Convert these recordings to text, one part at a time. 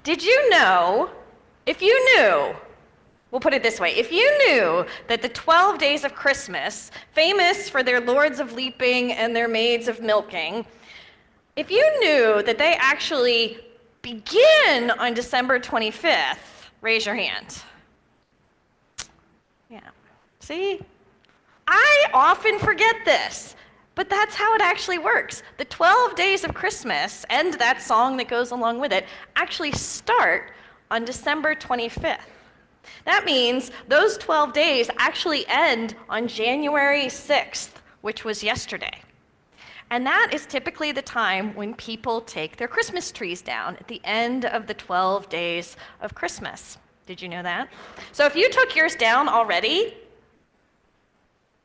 Did you know, if you knew, we'll put it this way, if you knew that the 12 days of Christmas, famous for their lords of leaping and their maids of milking, if you knew that they actually begin on December 25th, raise your hand. Yeah. See? I often forget this, but that's how it actually works. The 12 days of Christmas, and that song that goes along with it, actually start on December 25th. That means those 12 days actually end on January 6th, which was yesterday. And that is typically the time when people take their Christmas trees down at the end of the 12 days of Christmas. Did you know that? So if you took yours down already,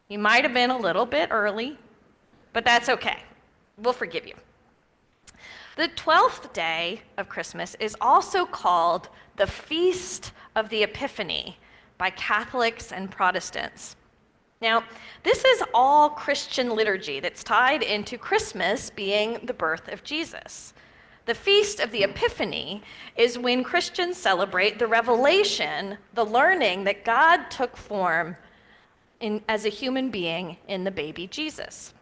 you might have been a little bit early, but that's okay. We'll forgive you. The 12th day of Christmas is also called the Feast of the Epiphany by Catholics and Protestants. Now, this is all Christian liturgy that's tied into Christmas being the birth of Jesus. The Feast of the Epiphany is when Christians celebrate the revelation, the learning that God took form as a human being in the baby Jesus.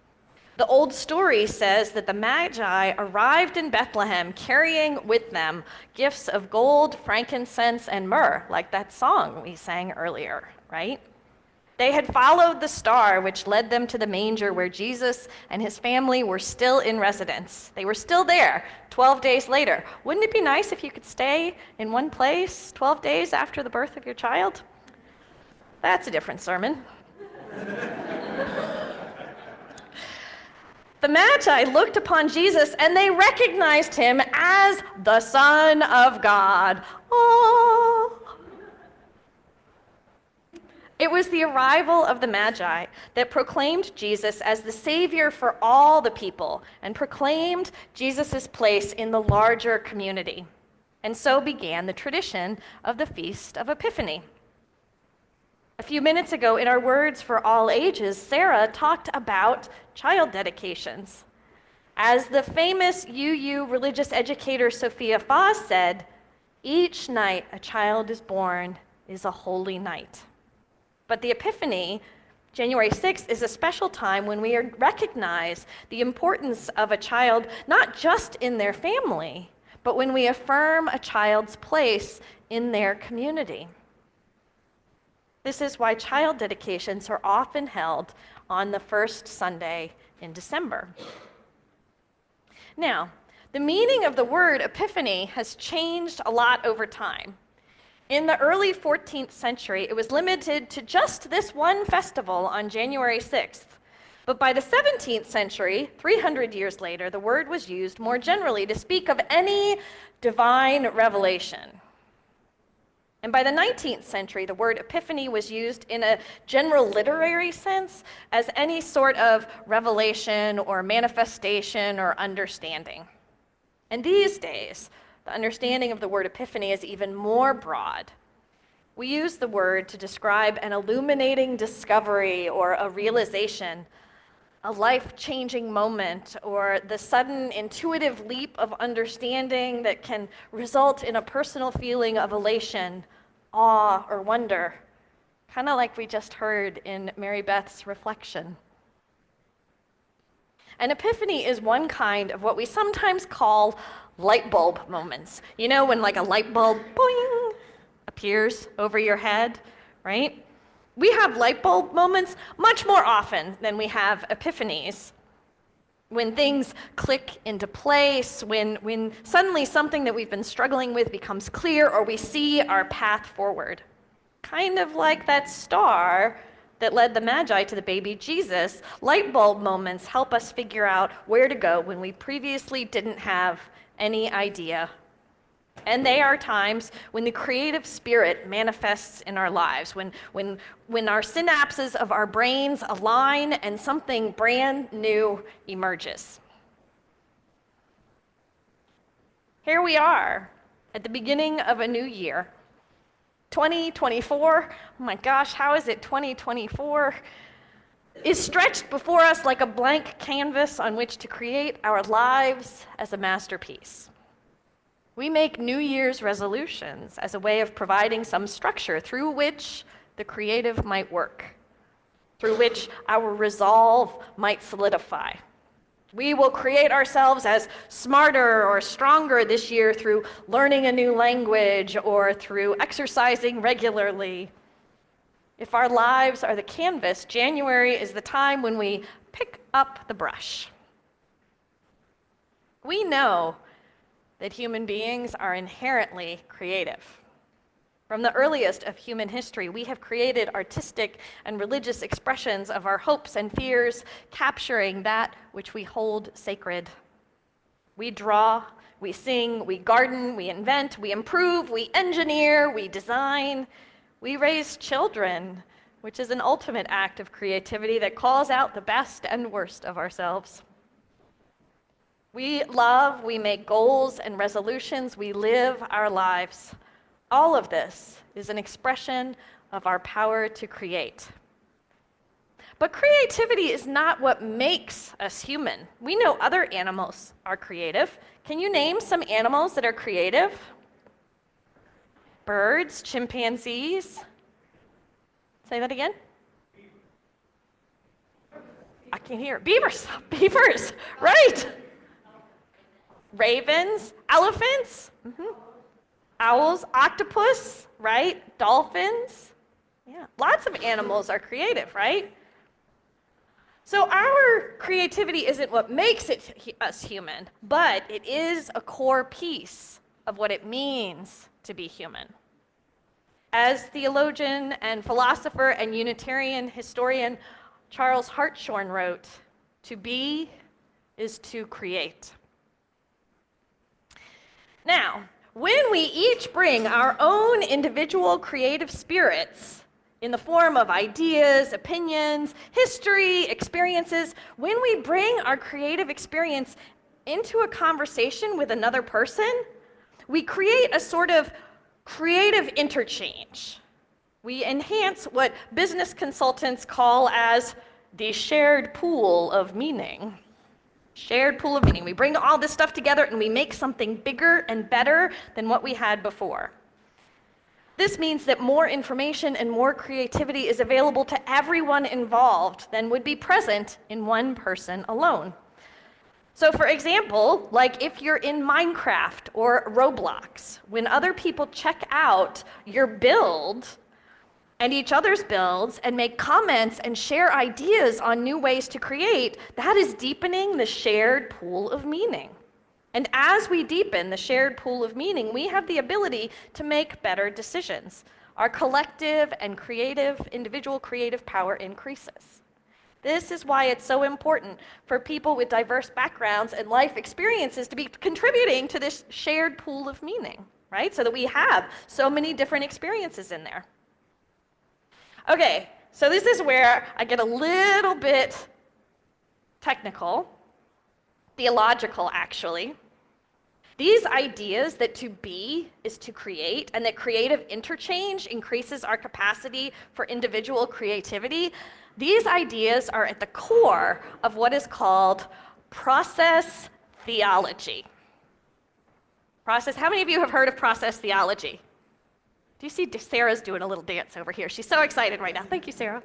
The old story says that the Magi arrived in Bethlehem carrying with them gifts of gold, frankincense, and myrrh, like that song we sang earlier, right? They had followed the star which led them to the manger where Jesus and his family were still in residence. They were still there 12 days later. Wouldn't it be nice if you could stay in one place 12 days after the birth of your child? That's a different sermon. The Magi looked upon Jesus and they recognized him as the Son of God. Oh! It was the arrival of the Magi that proclaimed Jesus as the Savior for all the people and proclaimed Jesus' place in the larger community. And so began the tradition of the Feast of Epiphany. A few minutes ago, in our Words for All Ages, Sarah talked about child dedications. As the famous UU religious educator Sophia Foss said, each night a child is born is a holy night. But the Epiphany, January 6th, is a special time when we recognize the importance of a child, not just in their family, but when we affirm a child's place in their community. This is why child dedications are often held on the first Sunday in December. Now, the meaning of the word epiphany has changed a lot over time. In the early 14th century, it was limited to just this one festival on January 6th. But by the 17th century, 300 years later, the word was used more generally to speak of any divine revelation. And by the 19th century, the word epiphany was used in a general literary sense as any sort of revelation or manifestation or understanding. And these days, the understanding of the word epiphany is even more broad. We use the word to describe an illuminating discovery or a realization, a life-changing moment, or the sudden intuitive leap of understanding that can result in a personal feeling of elation, awe, or wonder, kind of like we just heard in Mary Beth's reflection. An epiphany is one kind of what we sometimes call light bulb moments. You know, when like a light bulb, boing, appears over your head, right? We have light bulb moments much more often than we have epiphanies. When things click into place, when suddenly something that we've been struggling with becomes clear, or we see our path forward. Kind of like that star that led the Magi to the baby Jesus, light bulb moments help us figure out where to go when we previously didn't have any idea. And they are times when the creative spirit manifests in our lives, when our synapses of our brains align and something brand new emerges. Here we are at the beginning of a new year. 2024, oh my gosh, how is it 2024? Is stretched before us like a blank canvas on which to create our lives as a masterpiece. We make New Year's resolutions as a way of providing some structure through which the creative might work, through which our resolve might solidify. We will create ourselves as smarter or stronger this year through learning a new language or through exercising regularly. If our lives are the canvas, January is the time when we pick up the brush. We know that human beings are inherently creative. From the earliest of human history, we have created artistic and religious expressions of our hopes and fears, capturing that which we hold sacred. We draw, we sing, we garden, we invent, we improve, we engineer, we design. We raise children, which is an ultimate act of creativity that calls out the best and worst of ourselves. We love, we make goals and resolutions, we live our lives. All of this is an expression of our power to create. But creativity is not what makes us human. We know other animals are creative. Can you name some animals that are creative? Birds, chimpanzees. Say that again. I can't hear. Beavers, right. Ravens, elephants. Owls, octopus, right? Dolphins. Yeah, lots of animals are creative, right? So our creativity isn't what makes us human, but it is a core piece of what it means to be human. As theologian and philosopher and Unitarian historian Charles Hartshorne wrote, "To be is to create." Now, when we each bring our own individual creative spirits in the form of ideas, opinions, history, experiences, when we bring our creative experience into a conversation with another person, we create a sort of creative interchange. We enhance what business consultants call as the shared pool of meaning. Shared pool of meaning. We bring all this stuff together and we make something bigger and better than what we had before. This means that more information and more creativity is available to everyone involved than would be present in one person alone. So for example, like if you're in Minecraft or Roblox, when other people check out your build and each other's builds and make comments and share ideas on new ways to create, that is deepening the shared pool of meaning. And as we deepen the shared pool of meaning, we have the ability to make better decisions. Our collective and individual creative power increases. This is why it's so important for people with diverse backgrounds and life experiences to be contributing to this shared pool of meaning, right? So that we have so many different experiences in there. Okay, so this is where I get a little bit technical, theological actually. These ideas that to be is to create and that creative interchange increases our capacity for individual creativity, these ideas are at the core of what is called process theology. How many of you have heard of process theology? Do you see Sarah's doing a little dance over here? She's so excited right now. Thank you, Sarah.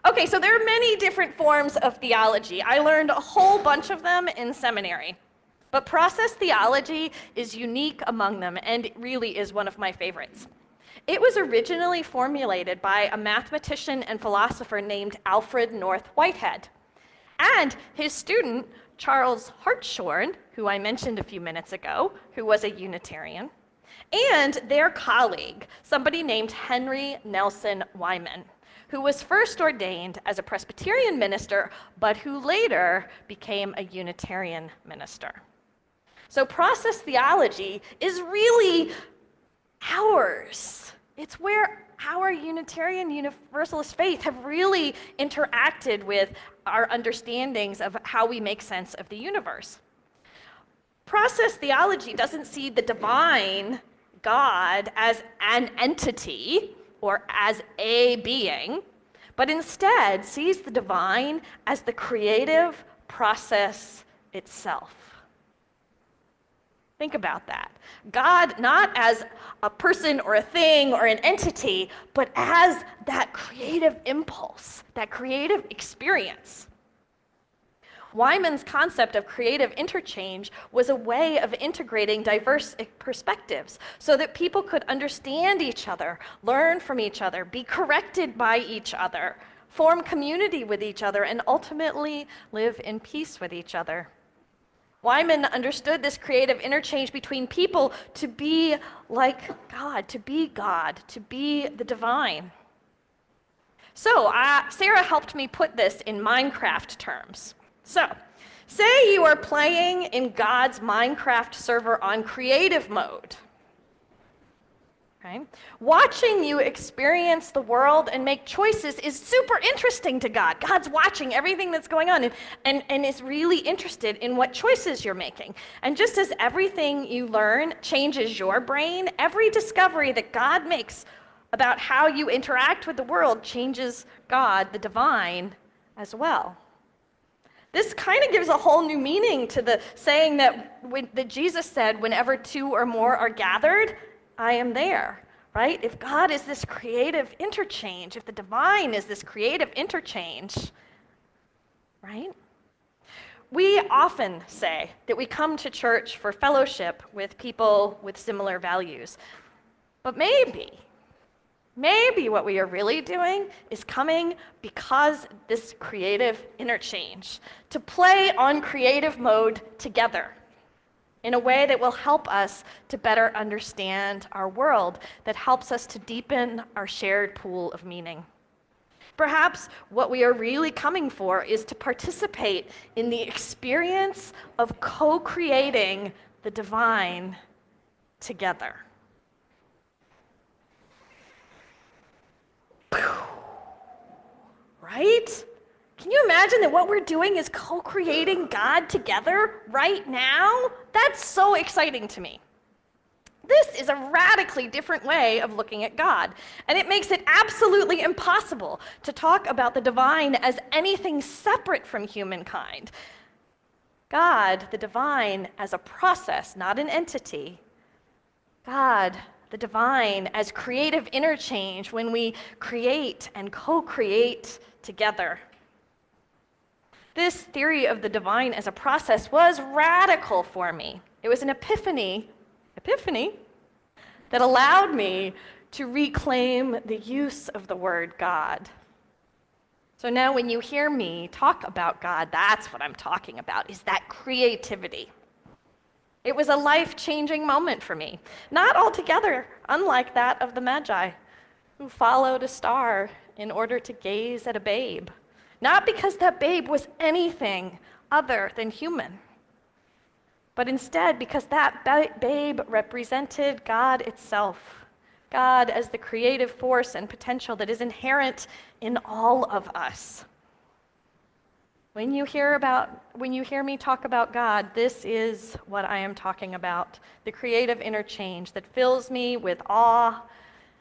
Okay, so there are many different forms of theology. I learned a whole bunch of them in seminary. But process theology is unique among them, and it really is one of my favorites. It was originally formulated by a mathematician and philosopher named Alfred North Whitehead. And his student, Charles Hartshorne, who I mentioned a few minutes ago, who was a Unitarian, and their colleague, somebody named Henry Nelson Wyman, who was first ordained as a Presbyterian minister, but who later became a Unitarian minister. So process theology is really ours. It's where our Unitarian Universalist faith have really interacted with our understandings of how we make sense of the universe. Process theology doesn't see the divine God as an entity or as a being, but instead sees the divine as the creative process itself. Think about that. God not as a person or a thing or an entity, but as that creative impulse, that creative experience. Wyman's concept of creative interchange was a way of integrating diverse perspectives so that people could understand each other, learn from each other, be corrected by each other, form community with each other, and ultimately live in peace with each other. Wyman understood this creative interchange between people to be like God, to be God, to be the divine. So Sarah helped me put this in Minecraft terms. So, say you are playing in God's Minecraft server on creative mode. Okay? Watching you experience the world and make choices is super interesting to God. God's watching everything that's going on and is really interested in what choices you're making. And just as everything you learn changes your brain, every discovery that God makes about how you interact with the world changes God, the divine, as well. This kind of gives a whole new meaning to the saying that Jesus said, whenever two or more are gathered, I am there, right? If God is this creative interchange, if the divine is this creative interchange, right? We often say that we come to church for fellowship with people with similar values. But maybe what we are really doing is coming because this creative interchange, to play on creative mode together in a way that will help us to better understand our world, that helps us to deepen our shared pool of meaning. Perhaps what we are really coming for is to participate in the experience of co-creating the divine together. Right? Can you imagine that what we're doing is co-creating God together right now? That's so exciting to me. This is a radically different way of looking at God, and it makes it absolutely impossible to talk about the divine as anything separate from humankind. God, the divine, as a process, not an entity. God, the divine, as creative interchange when we create and co-create together. This theory of the divine as a process was radical for me. It was an epiphany that allowed me to reclaim the use of the word God. So now when you hear me talk about God, that's what I'm talking about, is that creativity. It was a life-changing moment for me, not altogether unlike that of the Magi, who followed a star in order to gaze at a babe, not because that babe was anything other than human, but instead because that babe represented God itself, God as the creative force and potential that is inherent in all of us. When you hear me talk about God, this is what I am talking about, the creative interchange that fills me with awe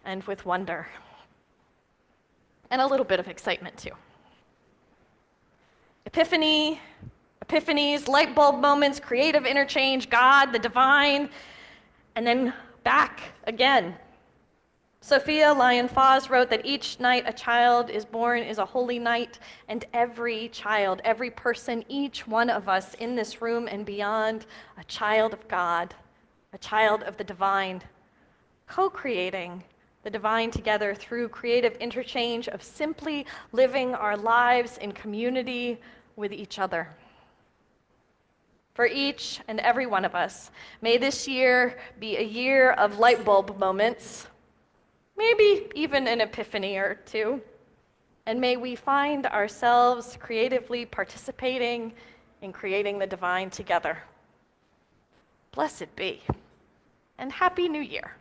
and with wonder, and a little bit of excitement too. Epiphanies, light bulb moments, creative interchange, God, the divine, and then back again. Sophia Lyon-Fawes wrote that each night a child is born is a holy night, and every child, every person, each one of us in this room and beyond, a child of God, a child of the divine, co-creating the divine together through creative interchange of simply living our lives in community with each other. For each and every one of us, may this year be a year of light bulb moments, maybe even an epiphany or two, and may we find ourselves creatively participating in creating the divine together. Blessed be, and Happy New Year.